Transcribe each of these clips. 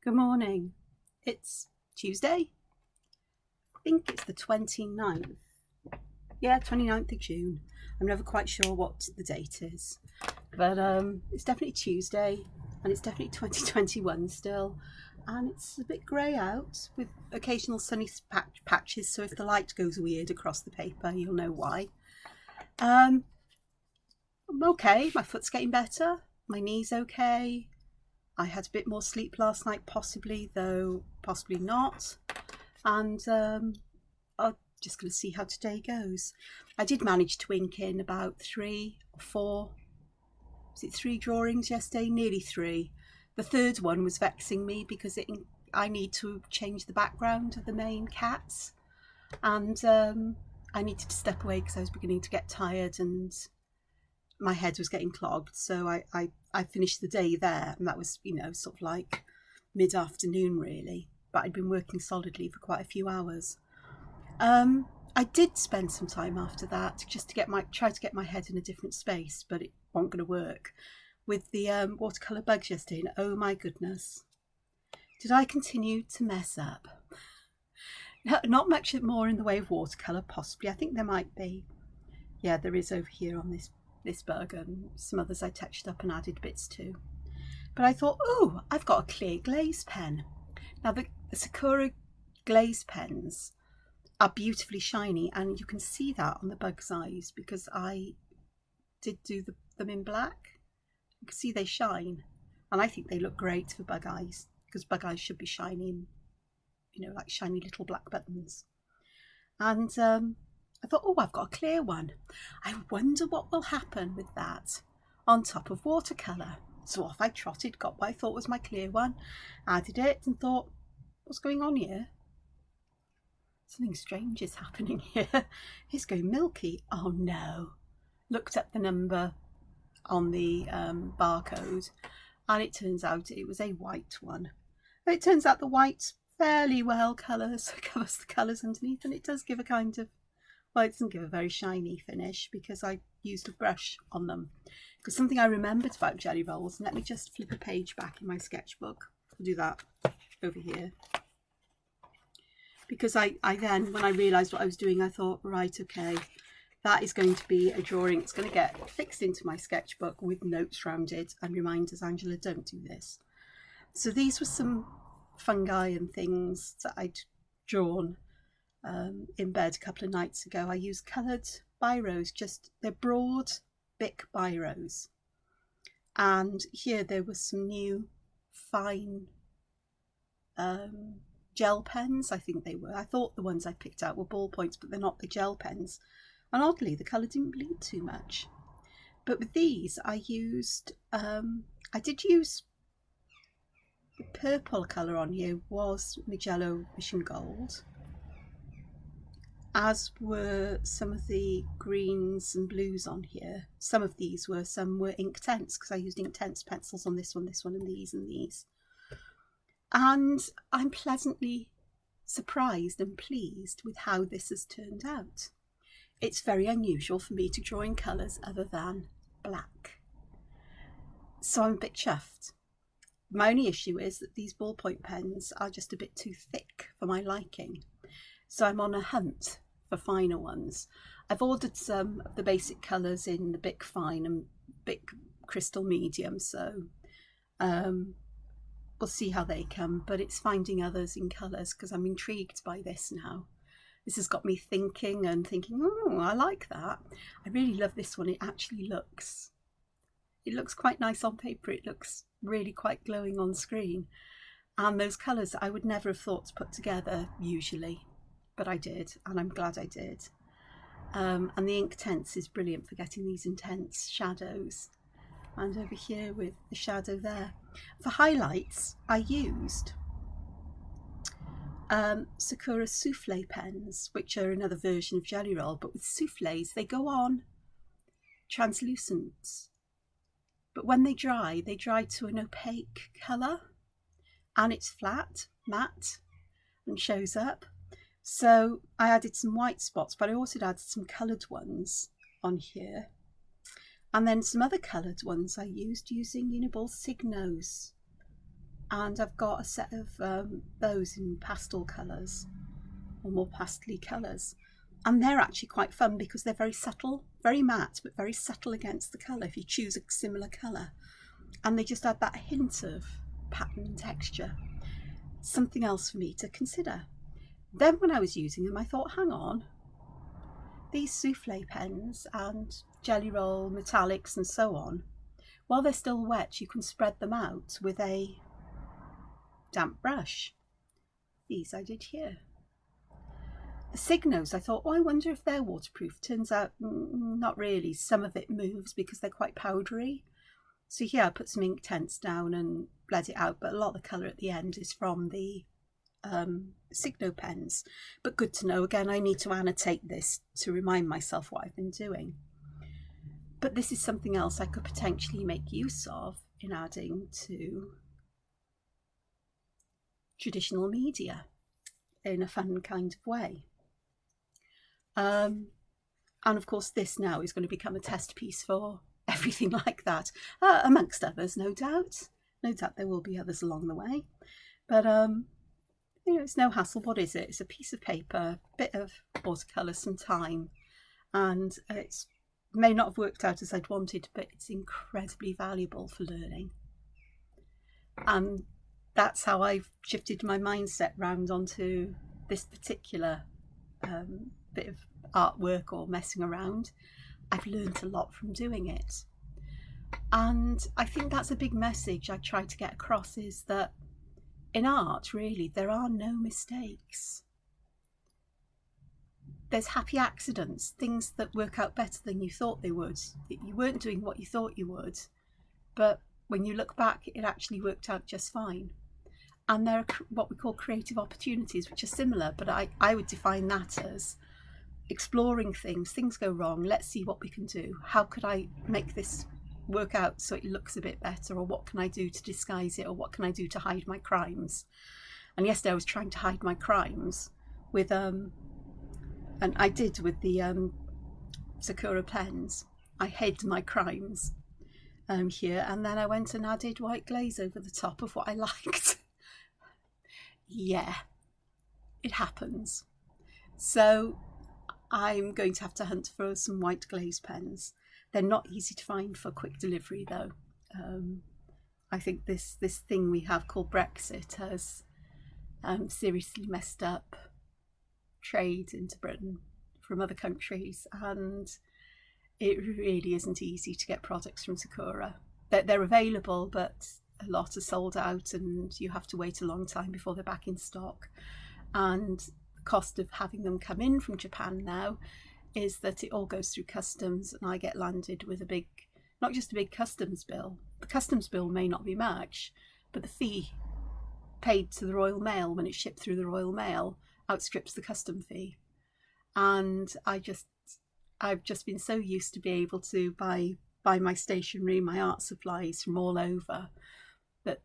Good morning. It's Tuesday. I think it's the 29th. Yeah, 29th of June. I'm never quite sure what the date is. But it's definitely Tuesday and it's definitely 2021 still. And it's a bit grey out with occasional sunny patches. So if the light goes weird across the paper, you'll know why. I'm okay. My foot's getting better. My knee's okay. I had a bit more sleep last night, possibly, though possibly not. And I'm just going to see how today goes. I did manage to ink in about 3 or 4, was it 3 drawings yesterday? Nearly 3. The third one was vexing me because I need to change the background of the main cats. And I needed to step away because I was beginning to get tired and my head was getting clogged. So I finished the day there, and that was, sort of like mid-afternoon really, but I'd been working solidly for quite a few hours. I did spend some time after that just to try to get my head in a different space, but it wasn't going to work with the watercolour bugs yesterday, and oh my goodness, did I continue to mess up. Not much more in the way of watercolour, possibly. I think there might be. Yeah, there is over here on this bug, and some others I touched up and added bits to. But I thought, oh, I've got a clear glaze pen. Now the Sakura glaze pens are beautifully shiny, and you can see that on the bug's eyes because I did do them in black. You can see they shine, and I think they look great for bug eyes because bug eyes should be shiny and, like shiny little black buttons. And I thought, oh, I've got a clear one. I wonder what will happen with that on top of watercolour. So off I trotted, got what I thought was my clear one, added it and thought, what's going on here? Something strange is happening here. It's going milky. Oh no. Looked up the number on the barcode, and it turns out it was a white one. It turns out the white fairly well covers the colours underneath, and it does give a kind of, well, it doesn't give a very shiny finish because I used a brush on them. Because something I remembered about jelly rolls, and let me just flip a page back in my sketchbook. I'll do that over here. Because I then, when I realised what I was doing, I thought, right, okay, that is going to be a drawing. It's going to get fixed into my sketchbook with notes around it and reminders, Angela, don't do this. So these were some fungi and things that I'd drawn in bed a couple of nights ago. I used coloured biros, they're broad Bic biros, and here there was some new fine gel pens. I think they were. I thought the ones I picked out were ballpoints, but they're not. The gel pens, and oddly the colour didn't bleed too much. But with these I used I did use the purple colour on here was Magello Mission Gold, as were some of the greens and blues on here. Some were Inktense, because I used Inktense pencils on this one, and these. And I'm pleasantly surprised and pleased with how this has turned out. It's very unusual for me to draw in colours other than black. So I'm a bit chuffed. My only issue is that these ballpoint pens are just a bit too thick for my liking. So I'm on a hunt for finer ones. I've ordered some of the basic colours in the Bic Fine and Bic Crystal Medium, so we'll see how they come, but it's finding others in colours because I'm intrigued by this now. This has got me thinking, oh, I like that. I really love this one. It actually looks quite nice on paper. It looks really quite glowing on screen. And those colours I would never have thought to put together usually, but I did, and I'm glad I did. And the Inktense is brilliant for getting these intense shadows. And over here with the shadow there. For highlights, I used Sakura souffle pens, which are another version of Jelly Roll, but with souffles, they go on translucent. But when they dry to an opaque colour, and it's flat, matte, and shows up. So I added some white spots, but I also added some coloured ones on here. And then some other coloured ones I used using Uniball Signos and I've got a set of those in pastel colours, or more pastely colours, and they're actually quite fun because they're very subtle, very matte, but very subtle against the colour if you choose a similar colour, and they just add that hint of pattern and texture. Something else for me to consider. Then when I was using them, I thought, hang on, these souffle pens and jelly roll metallics and so on, while they're still wet, you can spread them out with a damp brush. These I did here. The Signos, I thought, oh, I wonder if they're waterproof. Turns out, not really. Some of it moves because they're quite powdery. So here I put some ink tents down and bled it out, but a lot of the colour at the end is from the Signo pens. But good to know. Again, I need to annotate this to remind myself what I've been doing. But this is something else I could potentially make use of in adding to traditional media in a fun kind of way. And of course this now is going to become a test piece for everything like that, amongst others, no doubt. No doubt there will be others along the way, but you know, it's no hassle. What is it? It's a piece of paper, bit of watercolour, some time, and it may not have worked out as I'd wanted, but it's incredibly valuable for learning. And that's how I've shifted my mindset round onto this particular bit of artwork or messing around. I've learned a lot from doing it, and I think that's a big message I try to get across, is that in art, really, there are no mistakes. There's happy accidents, things that work out better than you thought they would. You weren't doing what you thought you would, but when you look back, it actually worked out just fine. And there are what we call creative opportunities, which are similar, but I would define that as exploring things go wrong, let's see what we can do. How could I make this work out so it looks a bit better, or what can I do to disguise it, or what can I do to hide my crimes? And yesterday I was trying to hide my crimes with and I did with the Sakura pens. I hid my crimes here, and then I went and added white glaze over the top of what I liked. Yeah, it happens. So I'm going to have to hunt for some white glaze pens. They're not easy to find for quick delivery though. I think this thing we have called Brexit has seriously messed up trade into Britain from other countries, and it really isn't easy to get products from Sakura. They're available, but a lot are sold out and you have to wait a long time before they're back in stock. And the cost of having them come in from Japan now is that it all goes through customs, and I get landed with a big, not just a big customs bill. The customs bill may not be much, but the fee paid to the Royal Mail when it's shipped through the Royal Mail outstrips the custom fee. And I've just been so used to be able to buy my stationery, my art supplies from all over, that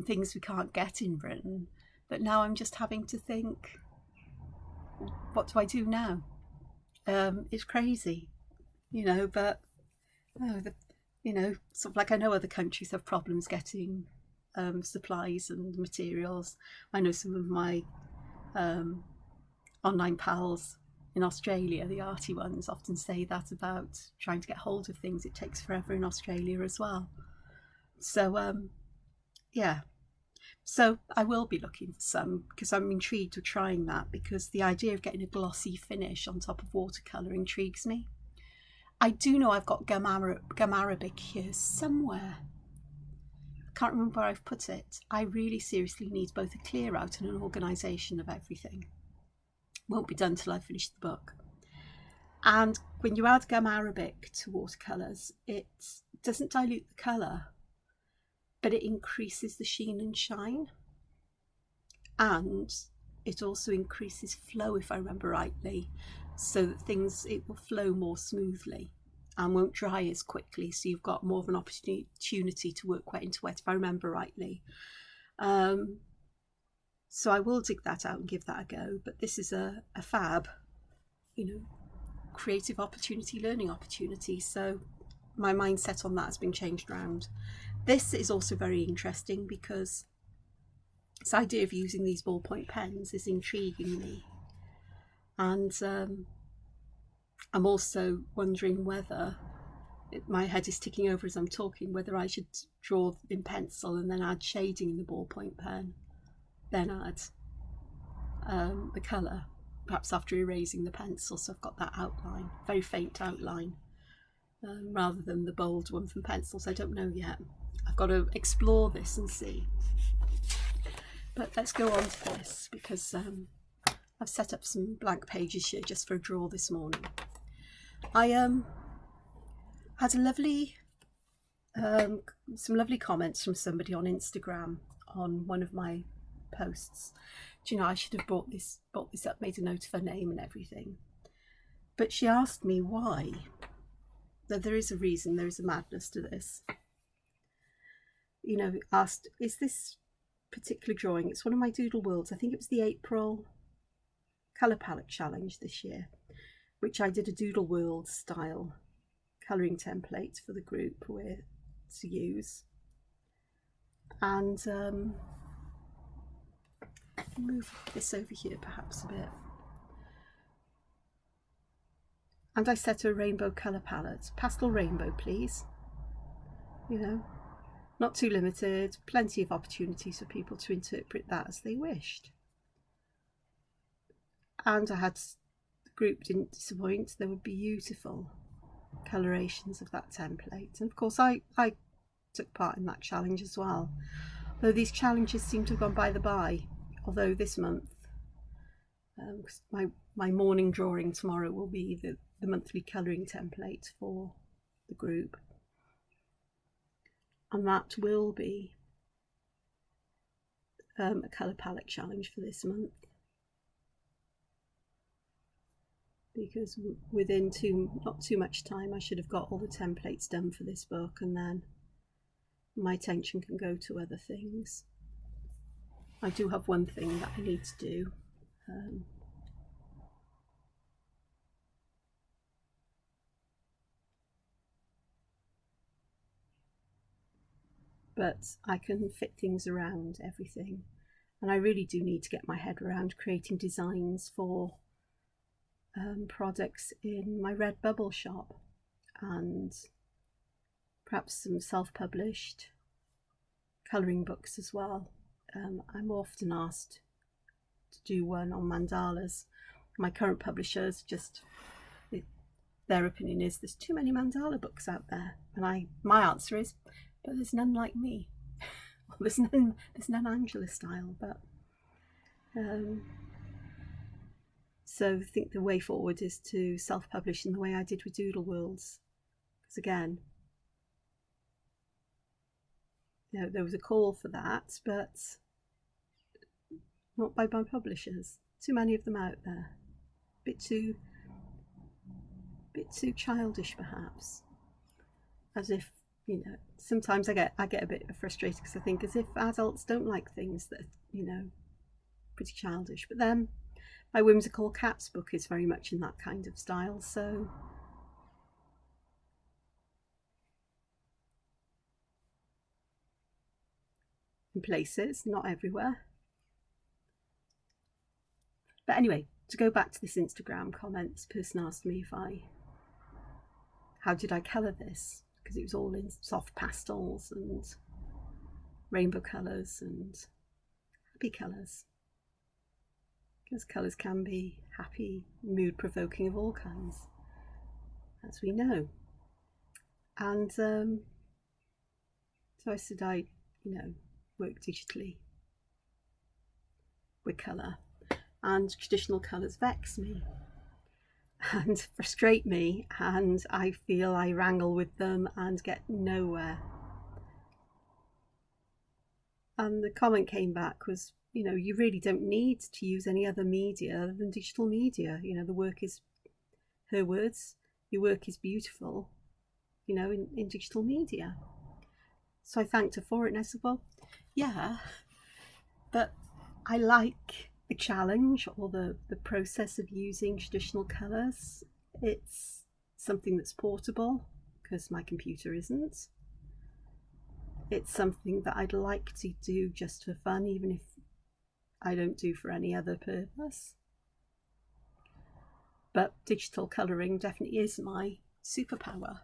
things we can't get in Britain, that now I'm just having to think, what do I do now? It's crazy, you know, but you know, sort of like I know other countries have problems getting supplies and materials. I know some of my online pals in Australia, the arty ones, often say that about trying to get hold of things. It takes forever in Australia as well. So yeah, so I will be looking for some, because I'm intrigued with trying that, because the idea of getting a glossy finish on top of watercolour intrigues me. I do know I've got gum arabic here somewhere. I can't remember where I've put it. I really seriously need both a clear out and an organisation of everything. Won't be done till I finish the book. And when you add gum arabic to watercolours, it doesn't dilute the colour, but it increases the sheen and shine, and it also increases flow, if I remember rightly, so that it will flow more smoothly and won't dry as quickly, so you've got more of an opportunity to work wet into wet, if I remember rightly. So I will dig that out and give that a go, but this is a fab, you know, creative opportunity, learning opportunity, so my mindset on that has been changed around. This is also very interesting because this idea of using these ballpoint pens is intriguing me, and I'm also wondering whether my head is ticking over as I'm talking, whether I should draw in pencil and then add shading in the ballpoint pen, then add the colour, perhaps after erasing the pencil, so I've got that outline, very faint outline, rather than the bold one from pencils. I don't know yet. I've got to explore this and see. But let's go on to this, because I've set up some blank pages here just for a draw this morning. I had a lovely, some lovely comments from somebody on Instagram on one of my posts. Do you know, I should have brought this up, made a note of her name and everything. But she asked me why. Though there is a reason, there is a madness to this. You know, asked, is this particular drawing, it's one of my Doodle Worlds, I think it was the April colour palette challenge this year, which I did a Doodle World style colouring template for the group to use. And move this over here perhaps a bit. And I set a rainbow colour palette, pastel rainbow please, you know, not too limited, plenty of opportunities for people to interpret that as they wished. And I had, the group didn't disappoint, there were beautiful colorations of that template. And of course I took part in that challenge as well, though these challenges seem to have gone by the by, although this month, my morning drawing tomorrow will be the monthly colouring template for the group, and that will be a colour palette challenge for this month, because within not too much time I should have got all the templates done for this book, and then my attention can go to other things. I do have one thing that I need to do. But I can fit things around everything, and I really do need to get my head around creating designs for products in my Redbubble shop, and perhaps some self-published colouring books as well. I'm often asked to do one on mandalas. My current publishers just, their opinion is there's too many mandala books out there, and my answer is, but there's none like me. Well, there's none Angela style, but so I think the way forward is to self-publish in the way I did with Doodle Worlds, because again, you know, there was a call for that, but not by my publishers. Too many of them out there. Bit too childish perhaps. As if, you know, sometimes I get a bit frustrated because I think as if adults don't like things that are, you know, pretty childish. But then my Whimsical Cats book is very much in that kind of style, so in places, not everywhere. But anyway, to go back to this Instagram comment, this person asked me how did I colour this? Because it was all in soft pastels and rainbow colours and happy colours. Because colours can be happy, mood-provoking of all kinds, as we know. And so I said I, you know, work digitally with colour, and traditional colours vex me and frustrate me, and I feel I wrangle with them and get nowhere. And the comment came back was, you know, you really don't need to use any other media other than digital media. You know, the work is, her words, your work is beautiful, you know, in digital media. So I thanked her for it, and I said, well, yeah, but I like the challenge or the process of using traditional colours. It's something that's portable, because my computer isn't. it's something that I'd like to do just for fun, even if I don't do for any other purpose. But digital colouring definitely is my superpower,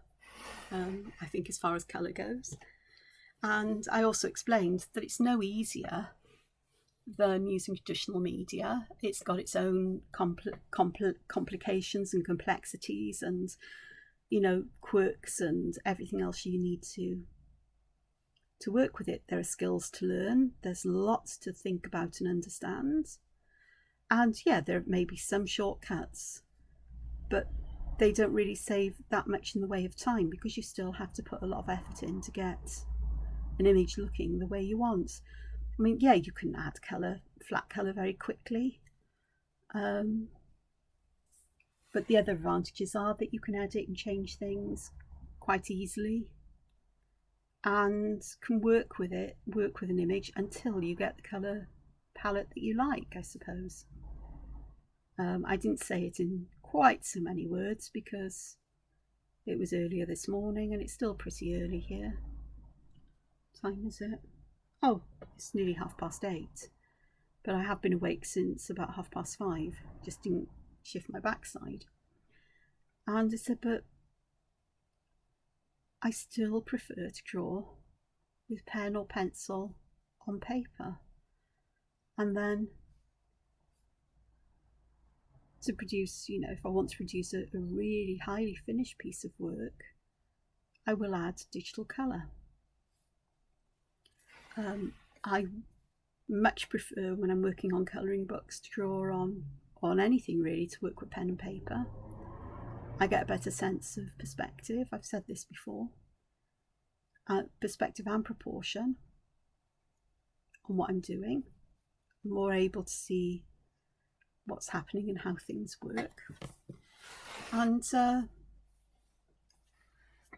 I think, as far as colour goes. And I also explained that it's no easier than using traditional media. It's got its own complications and complexities and, you know, quirks and everything else you need to work with it. There are skills to learn. There's lots to think about and understand. And yeah, there may be some shortcuts, but they don't really save that much in the way of time, because you still have to put a lot of effort in to get an image looking the way you want. I mean, yeah, you can add colour, flat colour very quickly. But the other advantages are that you can edit and change things quite easily, and can work with an image until you get the colour palette that you like, I suppose. I didn't say it in quite so many words because it was earlier this morning and it's still pretty early here. What time is it? Oh, it's nearly 8:30. But I have been awake since about 5:30. Just didn't shift my backside. And I said, but I still prefer to draw with pen or pencil on paper. And then to produce, you know, if I want to produce a really highly finished piece of work, I will add digital colour. I much prefer, when I'm working on colouring books, to draw on anything really, to work with pen and paper. I get a better sense of perspective. I've said this before. Perspective and proportion on what I'm doing. I'm more able to see what's happening and how things work. And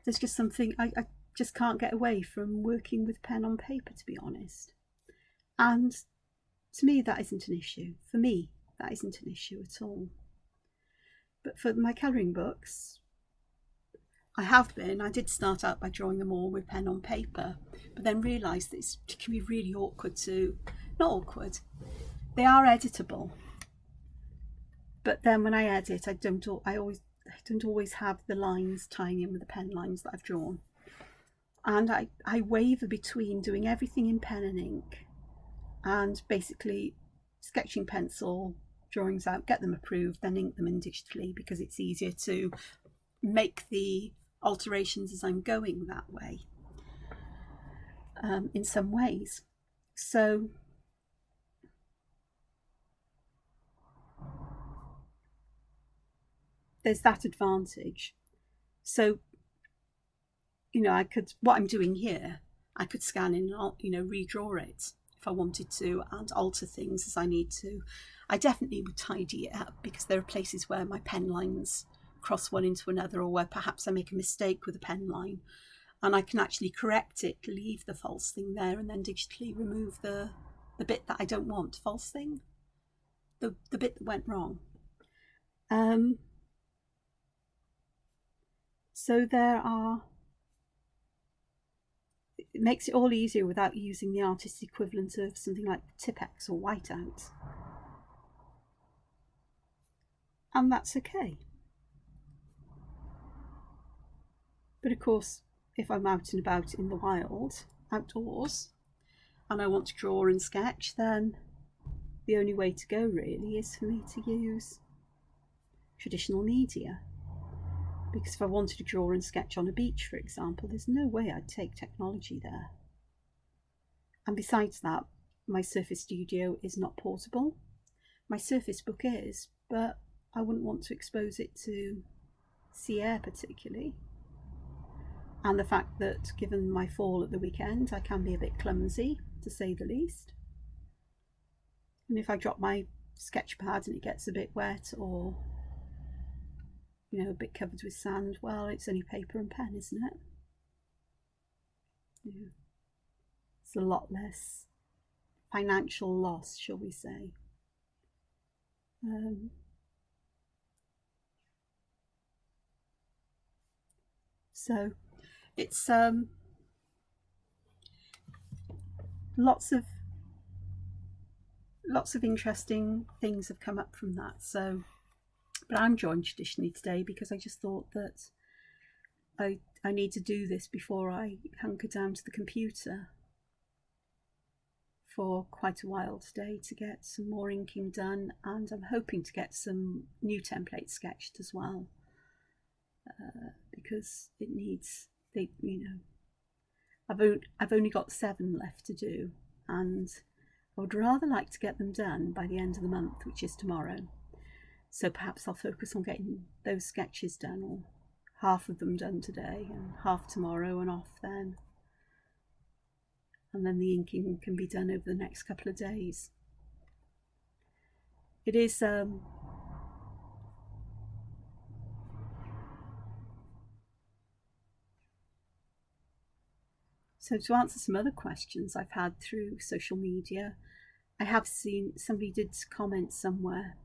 there's just something, I just can't get away from working with pen on paper, to be honest. And to me, that isn't an issue. For me, that isn't an issue at all. But for my colouring books, I did start out by drawing them all with pen on paper, but then realised that it can be really awkward not awkward, they are editable. But then when I edit, I don't always have the lines tying in with the pen lines that I've drawn. And I waver between doing everything in pen and ink and basically sketching pencil, drawings out, get them approved, then ink them in digitally, because it's easier to make the alterations as I'm going that way, in some ways. So there's that advantage. So, you know, what I'm doing here, I could scan in and, you know, redraw it if I wanted to, and alter things as I need to. I definitely would tidy it up, because there are places where my pen lines cross one into another, or where perhaps I make a mistake with a pen line, and I can actually correct it, leave the false thing there, and then digitally remove the bit that I don't want false thing, the bit that went wrong. So it makes it all easier without using the artist's equivalent of something like Tipp-Ex or whiteout. And that's okay. But of course, if I'm out and about in the wild, outdoors, and I want to draw and sketch, then the only way to go really is for me to use traditional media. Because if I wanted to draw and sketch on a beach, for example, there's no way I'd take technology there. And besides that, my Surface Studio is not portable. My Surface Book is, but I wouldn't want to expose it to sea air particularly. And the fact that, given my fall at the weekend, I can be a bit clumsy, to say the least. And if I drop my sketch pad and it gets a bit wet, or, you know, a bit covered with sand, well, it's only paper and pen, isn't it? Yeah. It's a lot less financial loss, shall we say. So it's lots of interesting things have come up from that. So, but I'm drawing traditionally today because I just thought that I need to do this before I hunker down to the computer for quite a while today to get some more inking done, and I'm hoping to get some new templates sketched as well, because it needs, I've only got 7 left to do, and I would rather like to get them done by the end of the month, which is tomorrow. So perhaps I'll focus on getting those sketches done, or half of them done today and half tomorrow, and off then. And then the inking can be done over the next couple of days. It is so to answer some other questions I've had through social media, I have seen somebody did comment somewhere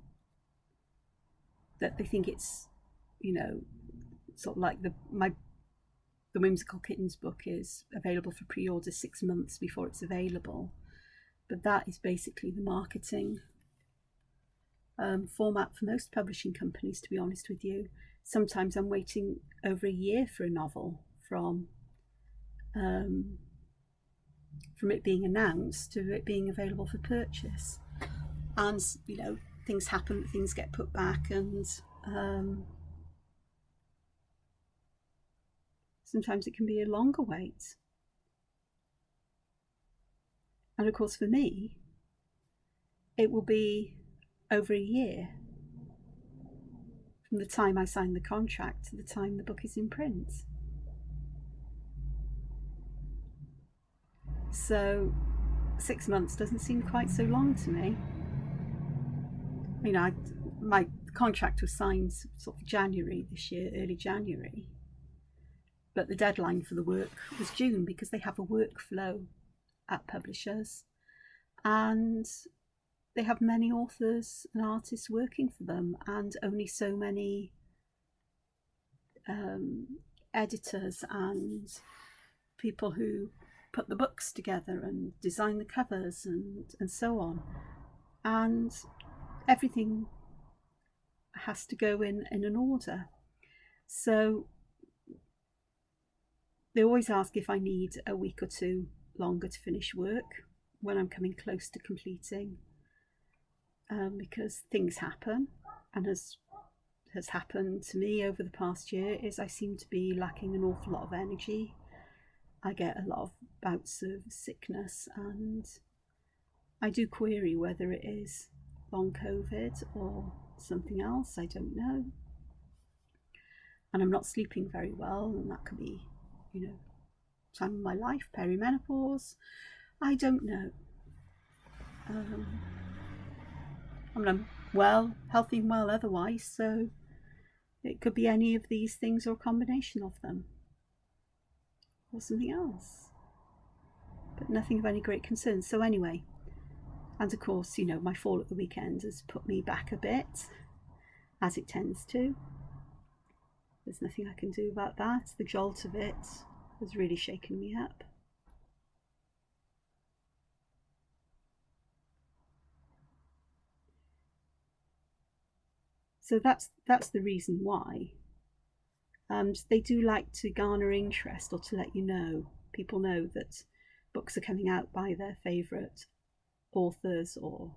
that they think it's, sort of like the Whimsical Kittens book is available for pre-order 6 months before it's available, but that is basically the marketing format for most publishing companies, to be honest with you. Sometimes I'm waiting over a year for a novel from it being announced to it being available for purchase, and things happen, things get put back, and sometimes it can be a longer wait. And of course for me it will be over a year from the time I sign the contract to the time the book is in print. So 6 months doesn't seem quite so long to me. My contract was signed sort of January this year, early January, but the deadline for the work was June, because they have a workflow at publishers, and they have many authors and artists working for them, and only so many editors and people who put the books together and design the covers and so on, and everything has to go in an order. So they always ask if I need a week or 2 longer to finish work when I'm coming close to completing, because things happen, and as has happened to me over the past year is I seem to be lacking an awful lot of energy. I get a lot of bouts of sickness, and I do query whether it is long COVID or something else. I don't know. And I'm not sleeping very well, and that could be, time of my life, perimenopause. I don't know. I'm well, healthy and well otherwise, so it could be any of these things or a combination of them, or something else, but nothing of any great concern. So anyway, and of course, my fall at the weekend has put me back a bit, as it tends to. There's nothing I can do about that. The jolt of it has really shaken me up. So that's the reason why. They do like to garner interest, or to let people know that books are coming out by their favourite authors or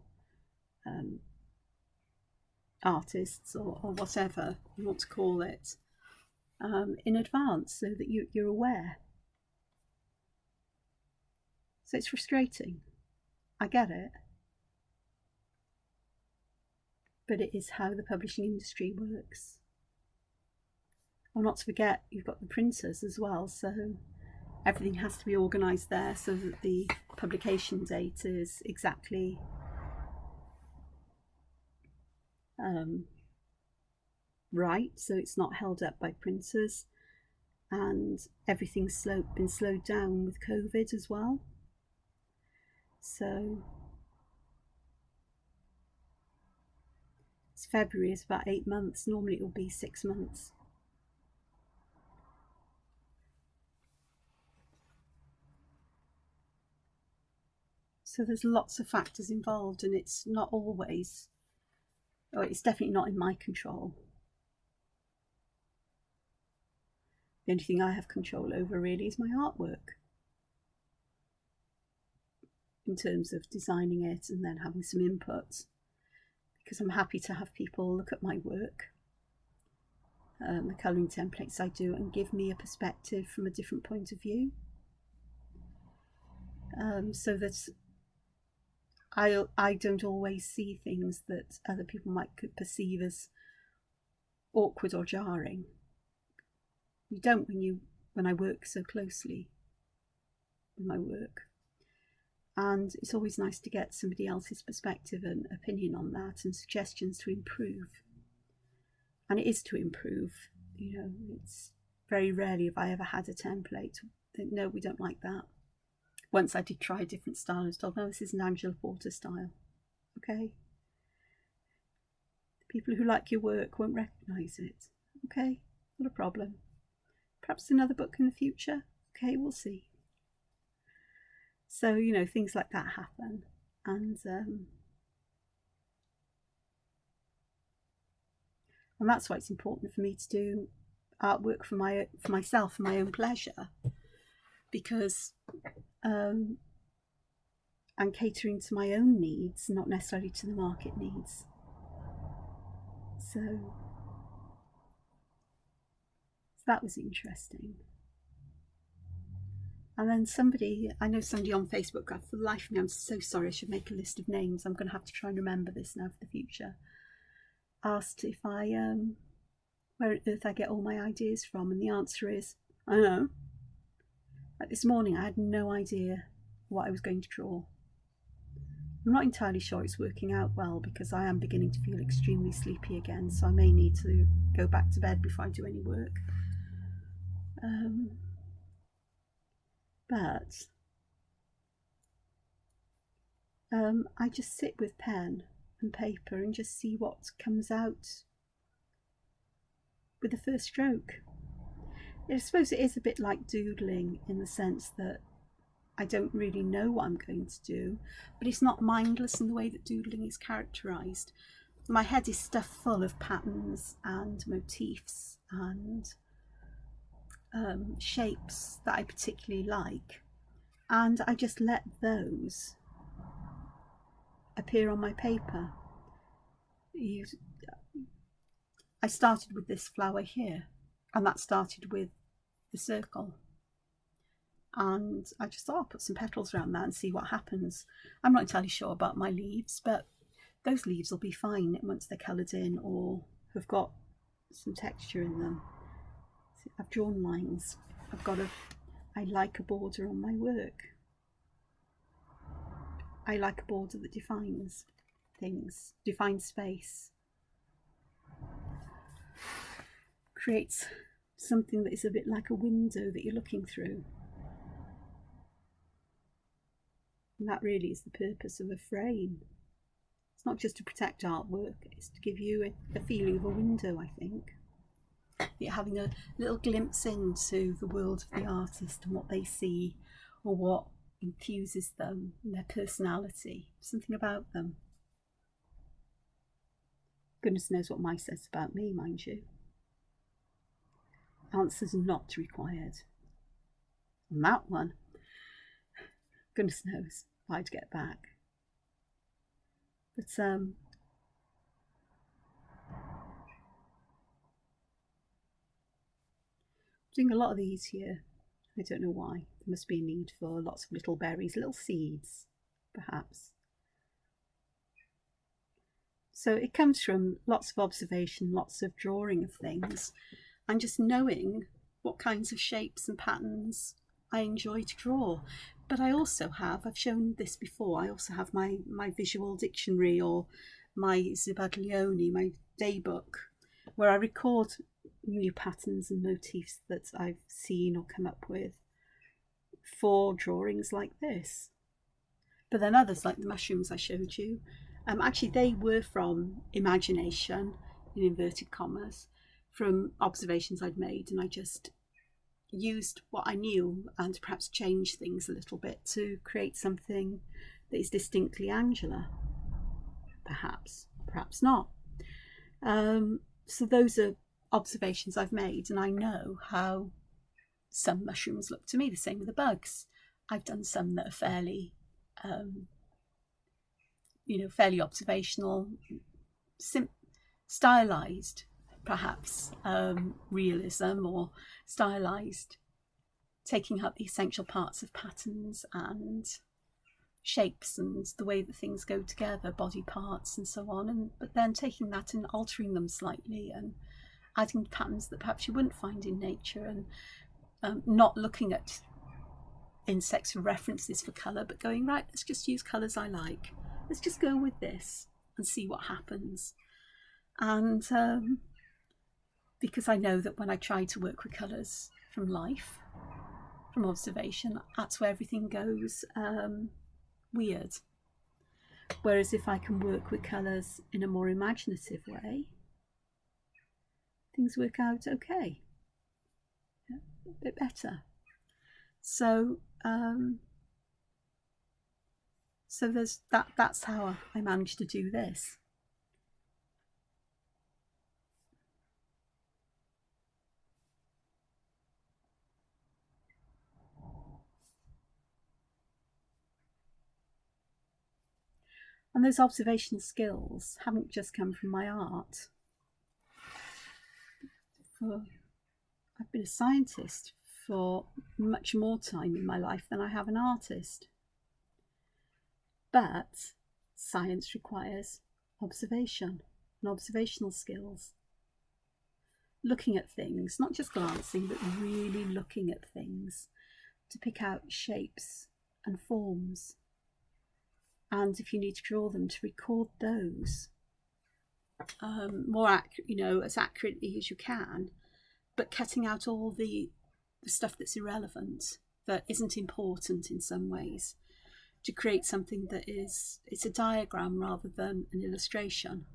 artists, or whatever you want to call it, in advance, so that you're aware. So it's frustrating. I get it. But it is how the publishing industry works. Or not to forget, you've got the printers as well, so everything has to be organised there so that the publication date is exactly right, so it's not held up by printers, and everything's been slowed down with COVID as well. So it's February, is about 8 months. Normally it will be 6 months. So there's lots of factors involved, and it's not always, or it's definitely not in my control. The only thing I have control over really is my artwork, in terms of designing it and then having some input, because I'm happy to have people look at my work, the colouring templates I do, and give me a perspective from a different point of view, so that I don't always see things that other people might perceive as awkward or jarring. You don't when I work so closely with my work. And it's always nice to get somebody else's perspective and opinion on that, and suggestions to improve. And it is to improve. You know, it's very rarely have I ever had a template that, no, we don't like that. Once I did try a different style and was told, no, this is an Angela Porter style. Okay. The people who like your work won't recognise it. Okay, not a problem. Perhaps another book in the future. Okay, we'll see. So, you know, things like that happen. And that's why it's important for me to do artwork for myself, for my own pleasure, because I'm catering to my own needs, not necessarily to the market needs. So that was interesting. And then I know somebody on Facebook, God, for the life of me, I'm so sorry, I should make a list of names. I'm going to have to try and remember this now for the future. Asked if where on earth I get all my ideas from, and the answer is, I don't know. Like this morning, I had no idea what I was going to draw. I'm not entirely sure it's working out well, because I am beginning to feel extremely sleepy again, so I may need to go back to bed before I do any work. But I just sit with pen and paper and just see what comes out with the first stroke. I suppose it is a bit like doodling, in the sense that I don't really know what I'm going to do, but it's not mindless in the way that doodling is characterised. My head is stuffed full of patterns and motifs and shapes that I particularly like, and I just let those appear on my paper. I started with this flower here, and that started with the circle, and I just thought I'll put some petals around that and see what happens. I'm not entirely sure about my leaves, but those leaves will be fine once they're coloured in or have got some texture in them. I've drawn lines. I like a border on my work. I like a border that defines things, defines space, creates something that is a bit like a window that you're looking through. And that really is the purpose of a frame. It's not just to protect artwork, it's to give you a feeling of a window, I think. You're having a little glimpse into the world of the artist and what they see, or what infuses them, and their personality, something about them. Goodness knows what Mai says about me, mind you. Answers not required. On that one, goodness knows if I'd get back. But doing a lot of these here. I don't know why. There must be a need for lots of little berries, little seeds, perhaps. So it comes from lots of observation, lots of drawing of things, and just knowing what kinds of shapes and patterns I enjoy to draw. But I also have, I've shown this before, I also have my visual dictionary, or my Zibaglione, my day book, where I record new patterns and motifs that I've seen or come up with for drawings like this. But then others, like the mushrooms I showed you, actually they were from imagination, in inverted commas, from observations I'd made, and I just used what I knew and perhaps changed things a little bit to create something that is distinctly angular. Perhaps not. So those are observations I've made, and I know how some mushrooms look to me. The same with the bugs. I've done some that are fairly fairly observational, stylized, perhaps, realism, or stylized, taking up the essential parts of patterns and shapes and the way that things go together, body parts and so on, but then taking that and altering them slightly and adding patterns that perhaps you wouldn't find in nature, and not looking at insects for references for colour, but going, right, let's just use colours I like. Let's just go with this and see what happens. And because I know that when I try to work with colours from life, from observation, that's where everything goes weird. Whereas if I can work with colours in a more imaginative way, things work out okay, a bit better. So there's that's how I managed to do this. And those observation skills haven't just come from my art. I've been a scientist for much more time in my life than I have an artist. But science requires observation and observational skills. Looking at things, not just glancing, but really looking at things to pick out shapes and forms. And if you need to draw them, to record those more as accurately as you can, but cutting out all the stuff that's irrelevant, that isn't important in some ways, to create something that it's a diagram rather than an illustration.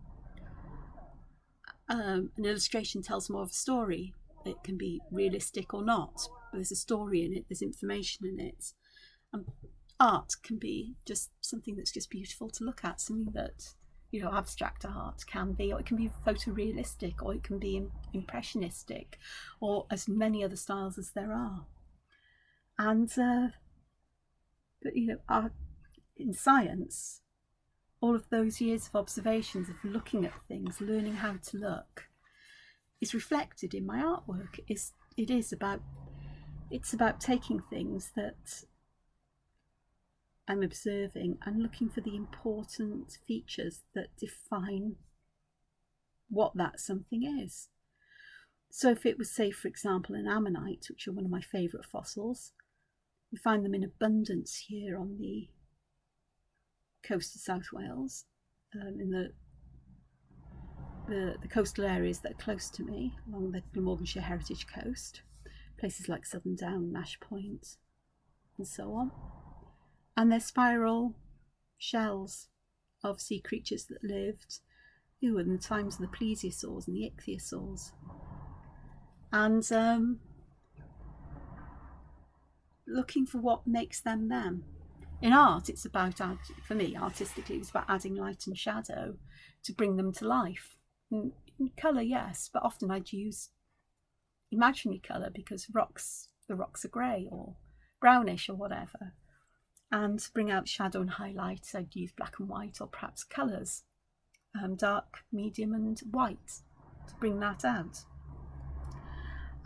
An illustration tells more of a story. It can be realistic or not, but there's a story in it, there's information in it. Art can be just something that's just beautiful to look at, something that, abstract art can be, or it can be photorealistic, or it can be impressionistic, or as many other styles as there are. And but in science, all of those years of observations, of looking at things, learning how to look, is reflected in my artwork. It's about taking things that I'm observing and looking for the important features that define what that something is. So if it was, say, for example, an ammonite, which are one of my favourite fossils, we find them in abundance here on the coast of South Wales, in the coastal areas that are close to me, along the Glamorganshire Heritage Coast, places like Southern Down, Nash Point, and so on. And they're spiral shells of sea creatures that lived in the times of the plesiosaurs and the ichthyosaurs. And looking for what makes them them. In art, it's about, for me, artistically, it's about adding light and shadow to bring them to life. In colour, yes, but often I'd use imaginary colour because the rocks are grey or brownish or whatever. And to bring out shadow and highlight, I'd use black and white, or perhaps colours, dark, medium and white, to bring that out.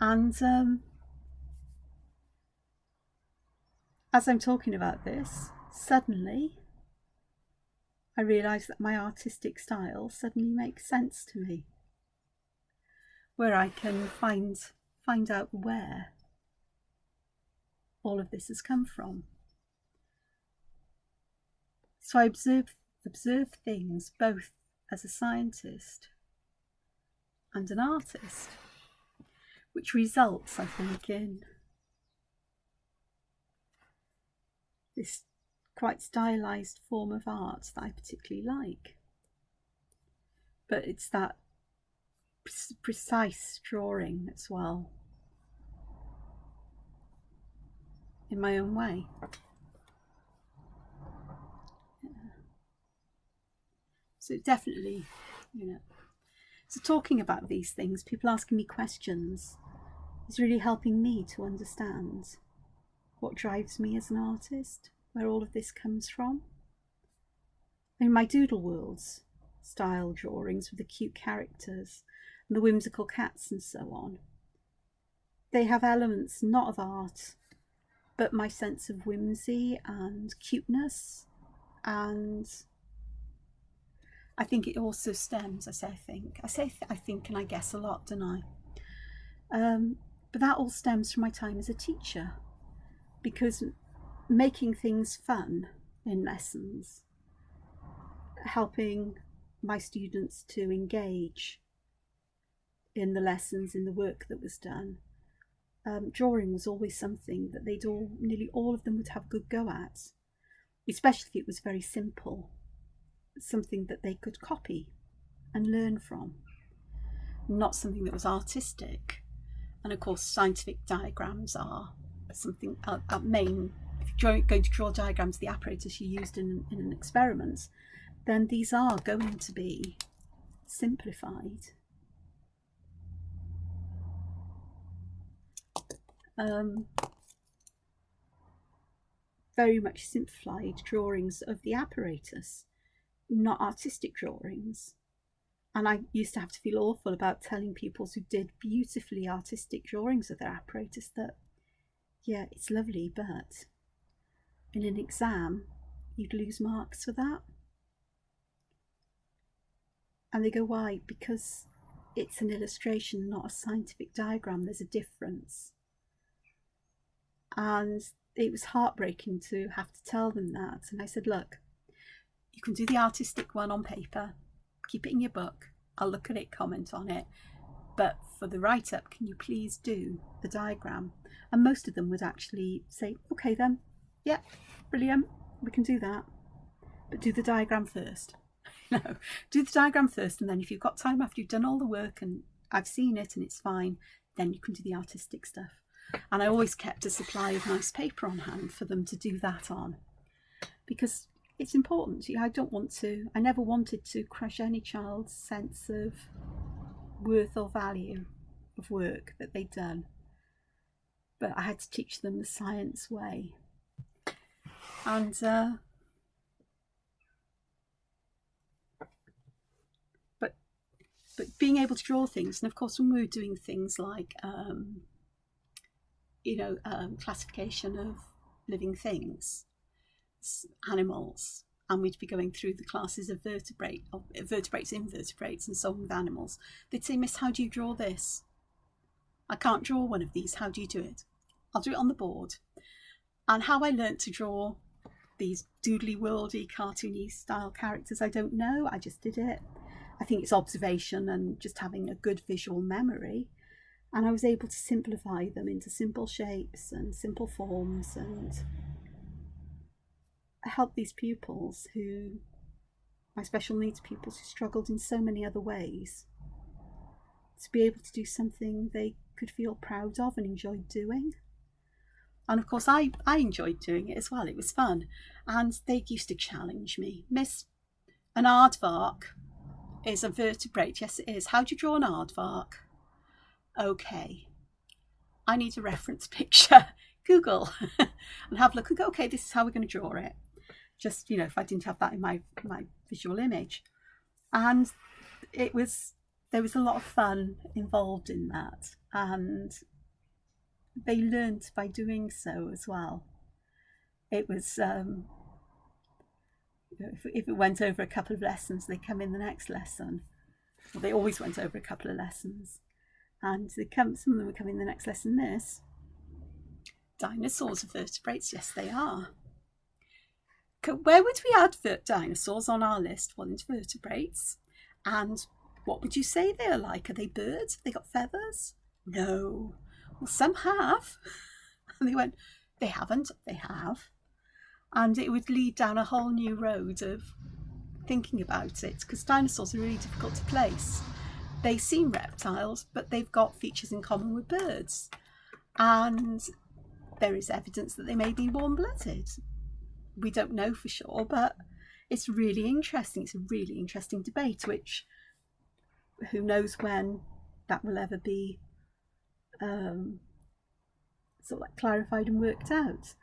And as I'm talking about this, suddenly I realise that my artistic style suddenly makes sense to me, where I can find out where all of this has come from. So I observe things both as a scientist and an artist, which results, I think, in this quite stylised form of art that I particularly like. But it's that precise drawing as well, in my own way. So definitely, you know. So talking about these things, people asking me questions, is really helping me to understand what drives me as an artist, where all of this comes from. In my doodle worlds style drawings with the cute characters and the whimsical cats and so on, they have elements not of art, but my sense of whimsy and cuteness. And I think it also stems, I think and I guess a lot, don't I? But that all stems from my time as a teacher, because making things fun in lessons, helping my students to engage in the lessons, in the work that was done, drawing was always something that nearly all of them would have a good go at, especially if it was very simple, something that they could copy and learn from, not something that was artistic. And of course, scientific diagrams are something main. If you're going to draw diagrams of the apparatus you used in an experiment, then these are going to be simplified. Very much simplified drawings of the apparatus, not artistic drawings. And I used to have to feel awful about telling pupils who did beautifully artistic drawings of their apparatus that, yeah, it's lovely, but in an exam, you'd lose marks for that. And they go, why? Because it's an illustration, not a scientific diagram. There's a difference. And it was heartbreaking to have to tell them that. And I said, look, you can do the artistic one on paper, keep it in your book, I'll look at it, comment on it, but for the write-up, can you please do the diagram? And most of them would actually say, okay then, yeah, brilliant, we can do that, but do the diagram first. No, do the diagram first, and then if you've got time after you've done all the work and I've seen it and it's fine, then you can do the artistic stuff. And I always kept a supply of nice paper on hand for them to do that on, because it's important. I never wanted to crush any child's sense of worth or value of work that they'd done. But I had to teach them the science way. And but being able to draw things, and of course when we were doing things like classification of living things, animals, and we'd be going through the classes of vertebrates, invertebrates, and so on with animals, they'd say, Miss, how do you draw this? I can't draw one of these. How do you do it? I'll do it on the board. And how I learnt to draw these doodly worldy cartoony style characters, I don't know. I just did it. I think it's observation and just having a good visual memory. And I was able to simplify them into simple shapes and simple forms and help these pupils my special needs pupils who struggled in so many other ways, to be able to do something they could feel proud of and enjoyed doing. And of course I enjoyed doing it as well. It was fun. And they used to challenge me. Miss, an aardvark is a vertebrate. Yes, it is. How do you draw an aardvark? Okay, I need a reference picture. Google and have a look and go, okay, this is how we're going to draw it. Just, if I didn't have that in my visual image. And there was a lot of fun involved in that. And they learnt by doing so as well. It was, if it went over a couple of lessons, they come in the next lesson. Well, they always went over a couple of lessons. And some of them would come in the next lesson. This, dinosaurs are vertebrates. Yes, they are. Where would we add dinosaurs on our list? Well, into vertebrates. And what would you say they're like? Are they birds? Have they got feathers? No. Well, some have. And they went, they haven't. They have. And it would lead down a whole new road of thinking about it, because dinosaurs are really difficult to place. They seem reptiles, but they've got features in common with birds. And there is evidence that they may be warm-blooded. We don't know for sure, but it's really interesting. It's a really interesting debate, which who knows when that will ever be sort of like clarified and worked out.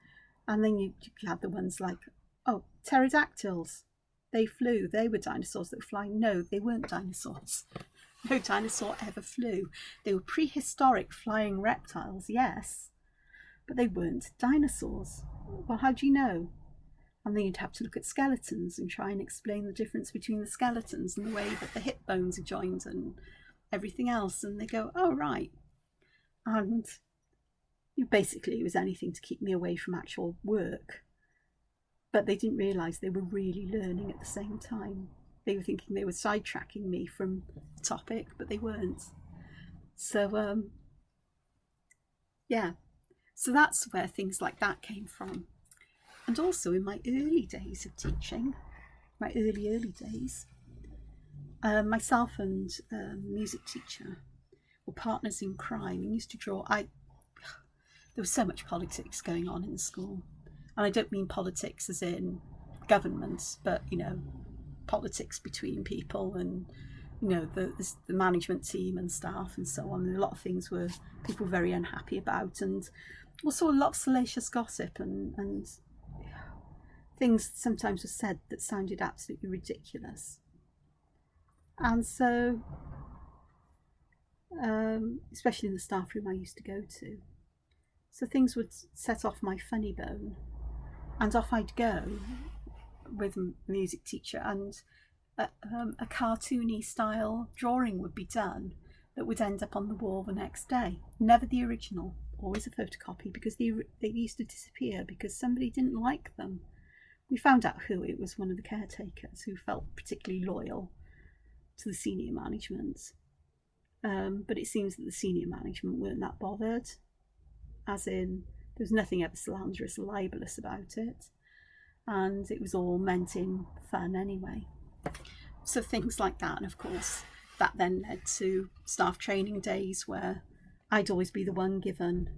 And then you have the ones like, oh, pterodactyls, they flew, they were dinosaurs that were flying. No, they weren't dinosaurs. No dinosaur ever flew. They were prehistoric flying reptiles, yes, but they weren't dinosaurs. Well, how do you know? And then you'd have to look at skeletons and try and explain the difference between the skeletons and the way that the hip bones are joined and everything else. And they go, oh, right. And basically it was anything to keep me away from actual work. But they didn't realise they were really learning at the same time. They were thinking they were sidetracking me from the topic, but they weren't. So, yeah. So that's where things like that came from. And also in my early days of teaching, my early days, myself and a music teacher were partners in crime and used to draw. There was so much politics going on in the school. And I don't mean politics as in governments, but, politics between people and, the management team and staff and so on. And a lot of things were people very unhappy about, and also a lot of salacious gossip and things sometimes were said that sounded absolutely ridiculous. And so, especially in the staff room I used to go to, so things would set off my funny bone, and off I'd go with a music teacher, and a cartoony style drawing would be done that would end up on the wall the next day. Never the original, always a photocopy, because they used to disappear because somebody didn't like them. We found out who. It was one of the caretakers who felt particularly loyal to the senior management. But it seems that the senior management weren't that bothered, as in there was nothing ever slanderous or libelous about it, and it was all meant in fun anyway. So things like that. And of course that then led to staff training days where I'd always be the one given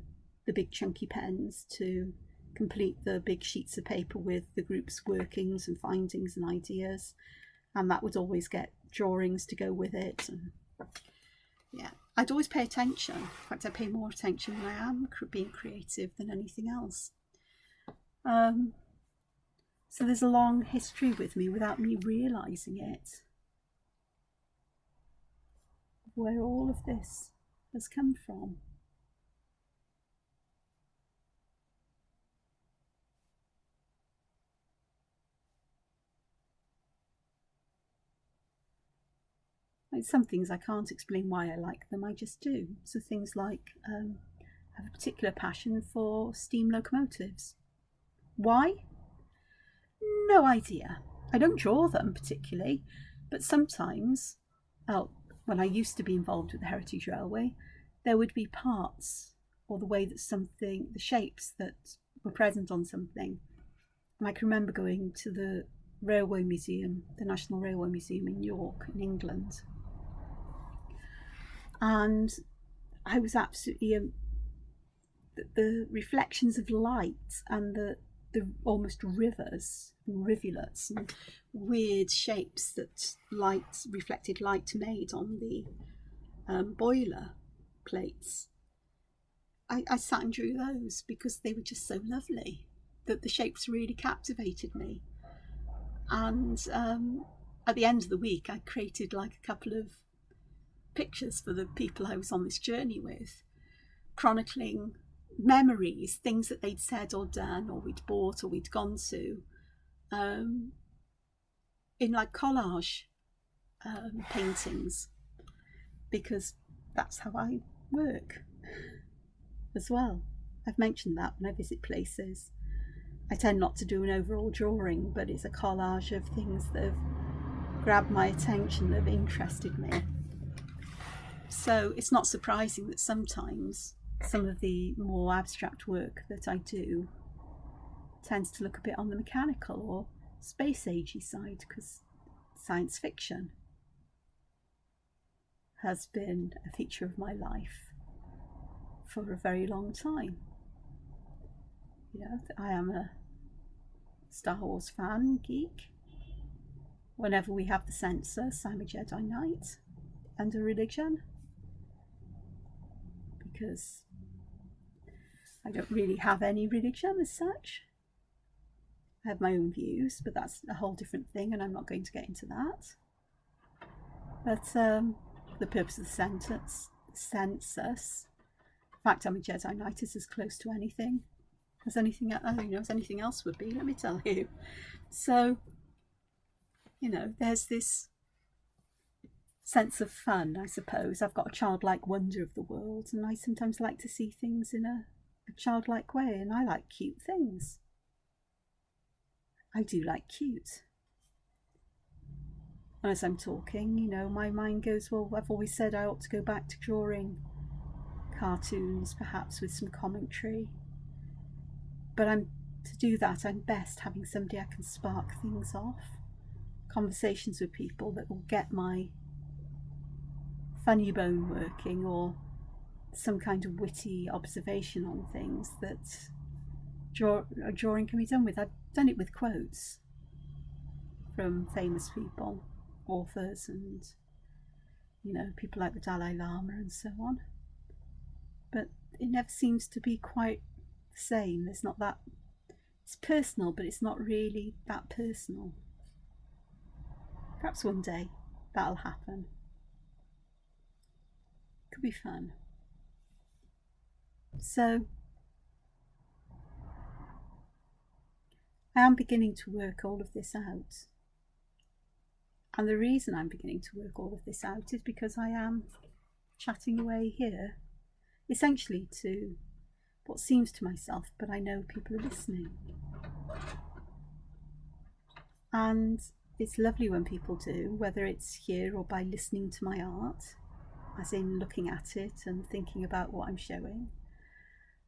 the big chunky pens to complete the big sheets of paper with the group's workings and findings and ideas, and that would always get drawings to go with it. And yeah, I'd always pay attention. In fact, I pay more attention when I am being creative than anything else. So there's a long history with me without me realising it, where all of this has come from. Some things I can't explain why I like them, I just do. So things like I have a particular passion for steam locomotives. Why? No idea. I don't draw them particularly, but sometimes, when I used to be involved with the Heritage Railway, there would be parts or the way that the shapes that were present on something. And I can remember going to the Railway Museum, the National Railway Museum in York, in England. And I was absolutely the reflections of light and the almost rivers and rivulets and weird shapes that reflected light made on the boiler plates. I sat and drew those because they were just so lovely that the shapes really captivated me. And at the end of the week I created like a couple of pictures for the people I was on this journey with, chronicling memories, things that they'd said or done or we'd bought or we'd gone to, in like collage paintings, because that's how I work as well. I've mentioned that when I visit places. I tend not to do an overall drawing, but it's a collage of things that have grabbed my attention, that have interested me. So it's not surprising that sometimes some of the more abstract work that I do tends to look a bit on the mechanical or space agey side, because science fiction has been a feature of my life for a very long time. I am a Star Wars fan, geek, whenever we have the census, I'm a Jedi Knight and a religion, because I don't really have any religion as such. I have my own views, but that's a whole different thing, and I'm not going to get into that. But for the purpose of the census, in fact, I'm a Jedi Knight is as close to anything as anything, as anything else would be, let me tell you. So, there's this sense of fun, I suppose. I've got a childlike wonder of the world, and I sometimes like to see things in a childlike way, and I like cute things. I do like cute. And as I'm talking, my mind goes, well, I've always said I ought to go back to drawing cartoons, perhaps with some commentary. But to do that, I'm best having somebody I can spark things off. Conversations with people that will get my funny bone working, or some kind of witty observation on things that a drawing can be done with. I've done it with quotes from famous people, authors, and people like the Dalai Lama and so on. But it never seems to be quite the same. There's not that. It's personal, but it's not really that personal. Perhaps one day that'll happen. Could be fun. So I am beginning to work all of this out. And the reason I'm beginning to work all of this out is because I am chatting away here, essentially to what seems to myself, but I know people are listening. And it's lovely when people do, whether it's here or by listening to my art, as in looking at it and thinking about what I'm showing.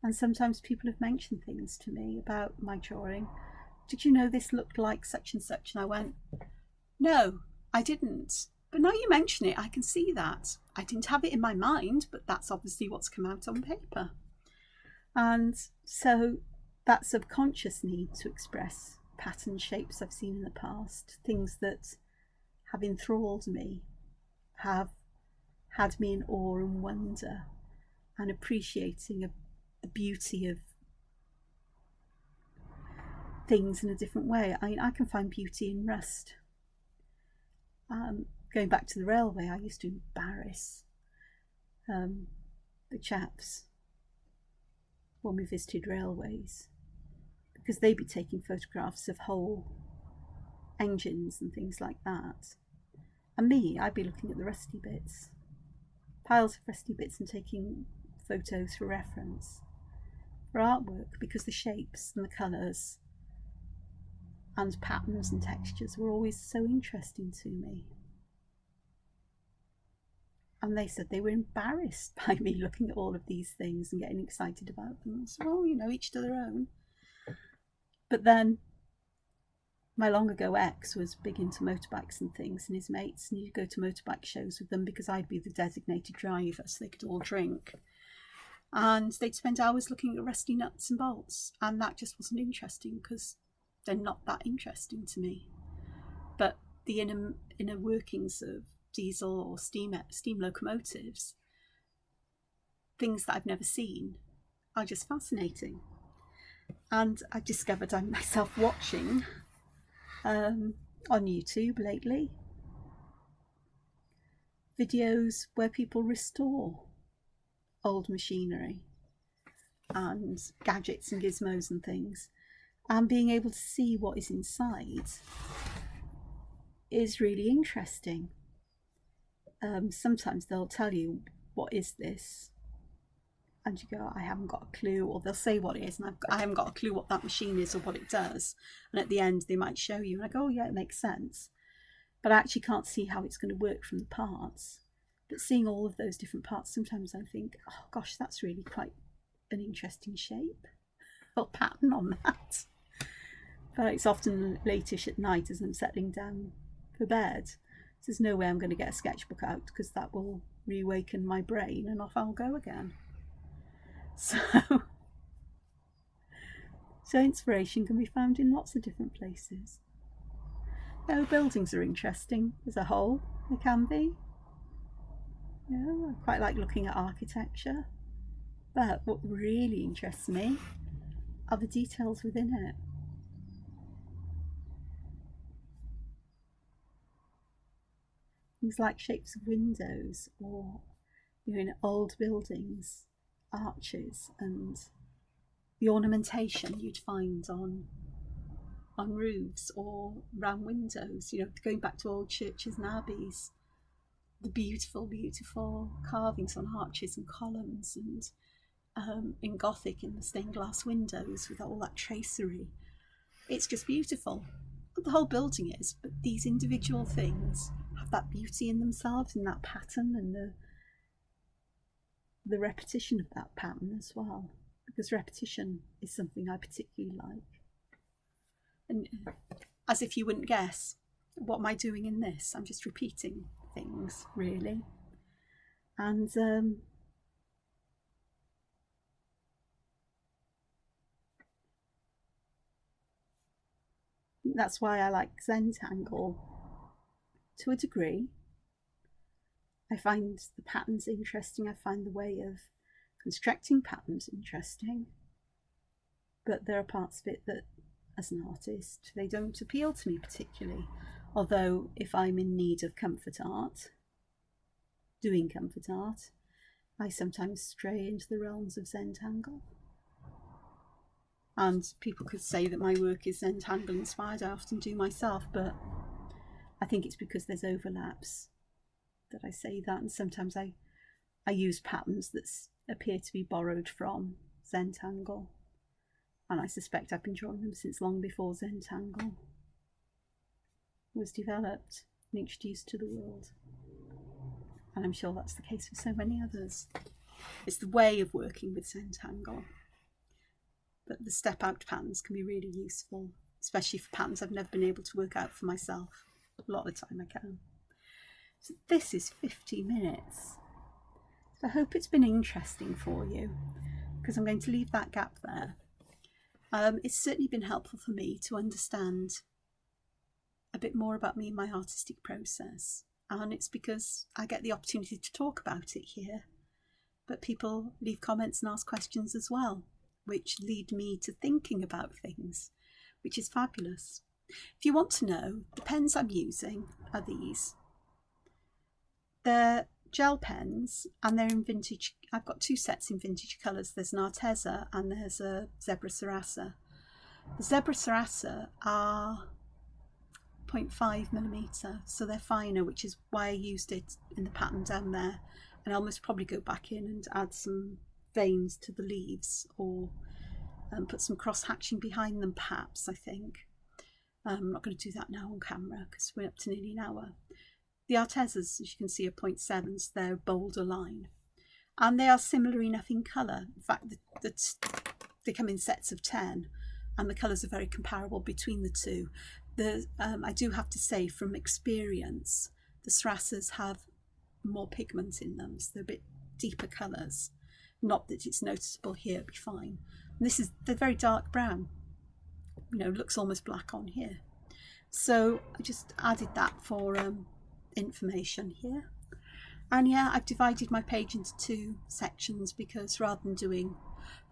And sometimes people have mentioned things to me about my drawing. Did you know this looked like such and such? And I went, no, I didn't. But now you mention it, I can see that. I didn't have it in my mind, but that's obviously what's come out on paper. And so that subconscious need to express pattern shapes I've seen in the past, things that have enthralled me, have had me in awe and wonder, and appreciating the beauty of things in a different way. I mean, I can find beauty in rust. Going back to the railway, I used to embarrass the chaps when we visited railways, because they'd be taking photographs of whole engines and things like that. And me, I'd be looking at the rusty bits, piles of rusty bits, and taking photos for reference, for artwork, because the shapes and the colours and patterns and textures were always so interesting to me. And they said they were embarrassed by me looking at all of these things and getting excited about them. So, well, each to their own. But then my long ago ex was big into motorbikes and things, and his mates, and he'd go to motorbike shows with them because I'd be the designated driver, so they could all drink. And they'd spend hours looking at rusty nuts and bolts, and that just wasn't interesting because they're not that interesting to me. But the inner workings of diesel or steam locomotives, things that I've never seen, are just fascinating. And I've discovered I'm myself watching on YouTube lately videos where people restore old machinery and gadgets and gizmos and things, and being able to see what is inside is really interesting. Sometimes they'll tell you, what is this? And you go, I haven't got a clue. Or they'll say what it is, and I haven't got a clue what that machine is or what it does. And at the end, they might show you, and I go, oh yeah, it makes sense. But I actually can't see how it's going to work from the parts. But seeing all of those different parts, sometimes I think, oh gosh, that's really quite an interesting shape or pattern on that. But it's often latish at night as I'm settling down for bed. There's no way I'm going to get a sketchbook out, because that will reawaken my brain and off I'll go again. So inspiration can be found in lots of different places. though buildings are interesting as a whole, they can be. Yeah, I quite like looking at architecture, but what really interests me are the details within it. Things like shapes of windows, or in old buildings, arches, and the ornamentation you'd find on roofs or round windows, going back to old churches and abbeys, the beautiful carvings on arches and columns, and in Gothic in the stained glass windows with all that tracery. It's just beautiful. The whole building is, but these individual things have that beauty in themselves, and that pattern, and the repetition of that pattern as well, because repetition is something I particularly like. And as if you wouldn't guess, what am I doing in this? I'm just repeating things, really. And that's why I like Entangled to a degree. I find the patterns interesting. I find the way of constructing patterns interesting. But there are parts of it that, as an artist, they don't appeal to me particularly. Although if I'm in need of comfort art, doing comfort art, I sometimes stray into the realms of Zentangle. And people could say that my work is Zentangle inspired. I often do myself, but I think it's because there's overlaps that I say that. And sometimes I use patterns that appear to be borrowed from Zentangle. And I suspect I've been drawing them since long before Entangled was developed and introduced to the world. And I'm sure that's the case for so many others. It's the way of working with Entangled. But the step out patterns can be really useful, especially for patterns I've never been able to work out for myself. A lot of the time I can. So this is 50 minutes. So I hope it's been interesting for you, because I'm going to leave that gap there. It's certainly been helpful for me to understand a bit more about me and my artistic process, and it's because I get the opportunity to talk about it here, but people leave comments and ask questions as well, which lead me to thinking about things, which is fabulous. If you want to know, the pens I'm using are these. They're gel pens, and they're in vintage. I've got two sets in vintage colours. There's an Arteza and there's a Zebra Sarasa. The Zebra Sarasa are 0.5mm, so they're finer, which is why I used it in the pattern down there. And I'll most probably go back in and add some veins to the leaves, or put some cross hatching behind them perhaps, I think. I'm not going to do that now on camera because we're up to nearly an hour. The Artezas, as you can see, are 0.7s. They're a bolder line. And they are similar enough in colour. In fact, they come in sets of 10, and the colours are very comparable between the two. I do have to say, from experience, the Sarasas have more pigment in them, so they're a bit deeper colours. Not that it's noticeable here, it'll be fine. And they're very dark brown. Looks almost black on here. So I just added that for information here. And yeah, I've divided my page into two sections, because rather than doing,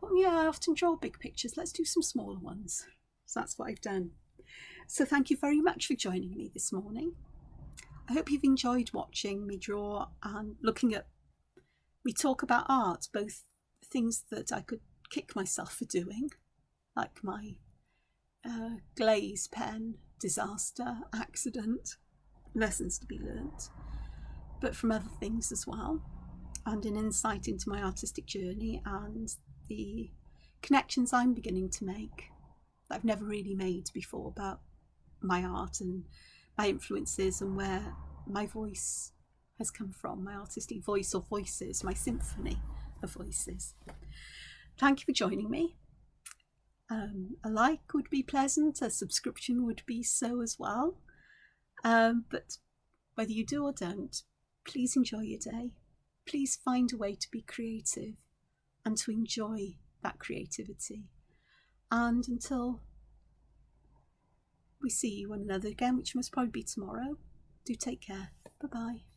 I often draw big pictures, let's do some smaller ones. So that's what I've done. So thank you very much for joining me this morning. I hope you've enjoyed watching me draw and looking at me talk about art, both things that I could kick myself for doing, like my glaze pen disaster, accident, lessons to be learnt, but from other things as well, and an insight into my artistic journey and the connections I'm beginning to make that I've never really made before about my art and my influences and where my voice has come from, my artistic voice or voices, my symphony of voices. Thank you for joining me. A like would be pleasant, a subscription would be so as well. But whether you do or don't, please enjoy your day. Please find a way to be creative and to enjoy that creativity. And until we see one another again, which must probably be tomorrow. Do take care. Bye bye.